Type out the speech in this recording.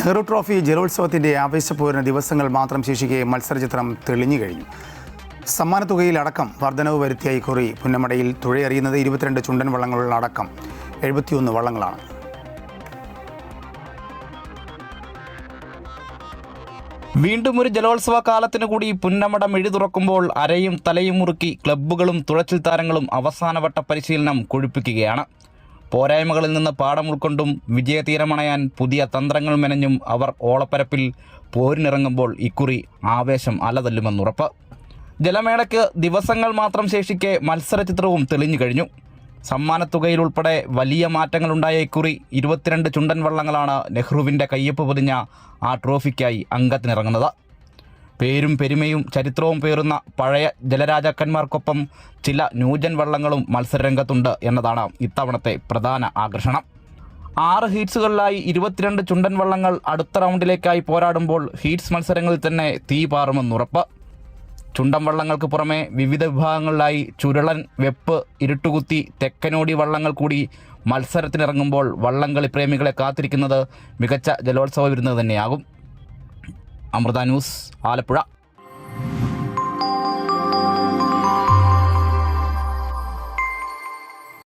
Nehru trophy ജലോത്സവത്തിൻ്റെ ആവേശപൂർണ്ണ ദിവസങ്ങൾ മാത്രം ശേഷിക്കെ മത്സരചിത്രം തെളിഞ്ഞു കഴിഞ്ഞു. സമ്മാനത്തുകയിലടക്കം വർധനവ് വരുത്തിയ ഇക്കുറി പുന്നമടയിൽ തുഴയെറിയുന്നത് 22 ചുണ്ടൻ വള്ളങ്ങളടക്കം 71 വള്ളങ്ങളാണ്. വീണ്ടും ഒരു ജലോത്സവ കാലത്തിനു കൂടി പുന്നമട മിഴി തുറക്കുമ്പോൾ അരയും തലയും മുറുക്കി ക്ലബ്ബുകളും തുഴച്ചിൽ താരങ്ങളും അവസാനവട്ട പരിശീലനം കൊഴുപ്പിക്കുകയാണ്. പോരായ്മകളിൽ നിന്ന് പാഠം ഉൾക്കൊണ്ടും വിജയതീരമണയാൻ പുതിയ തന്ത്രങ്ങൾ മെനഞ്ഞും അവർ ഓളപ്പരപ്പിൽ പോരിനിറങ്ങുമ്പോൾ ഇക്കുറി ആവേശം അലതല്ലുമെന്നുറപ്പ്. ജലമേളയ്ക്ക് ദിവസങ്ങൾ മാത്രം ശേഷിക്കെ മത്സരചിത്രവും തെളിഞ്ഞു കഴിഞ്ഞു. സമ്മാനത്തുകയിലുൾപ്പെടെ വലിയ മാറ്റങ്ങളുണ്ടായ ഇക്കുറി 22 ചുണ്ടൻ വള്ളങ്ങളാണ് നെഹ്റുവിൻ്റെ കയ്യൊപ്പ് പൊതിഞ്ഞ ആ ട്രോഫിക്കായി അംഗത്തിനിറങ്ങുന്നത്. പേരും പെരുമയും ചരിത്രവും പേറുന്ന പഴയ ജലരാജാക്കന്മാർക്കൊപ്പം ചില ന്യൂജൻ വള്ളങ്ങളും മത്സരരംഗത്തുണ്ട് എന്നതാണ് ഇത്തവണത്തെ പ്രധാന ആകർഷണം. 6 ഹീറ്റ്സുകളിലായി 22 ചുണ്ടൻ വള്ളങ്ങൾ അടുത്ത റൗണ്ടിലേക്കായി പോരാടുമ്പോൾ ഹീറ്റ്സ് മത്സരങ്ങളിൽ തന്നെ തീ പാറുമെന്നുറപ്പ്. ചുണ്ടൻ വള്ളങ്ങൾക്ക് പുറമെ വിവിധ വിഭാഗങ്ങളിലായി ചുരുളൻ, വെപ്പ്, ഇരുട്ടുകുത്തി, തെക്കനോടി വള്ളങ്ങൾ കൂടി മത്സരത്തിനിറങ്ങുമ്പോൾ വള്ളംകളി പ്രേമികളെ കാത്തിരിക്കുന്നത് മികച്ച ജലോത്സവ വിരുന്ന് തന്നെയാകും. അമൃത ന്യൂസ്, ആലപ്പുഴ.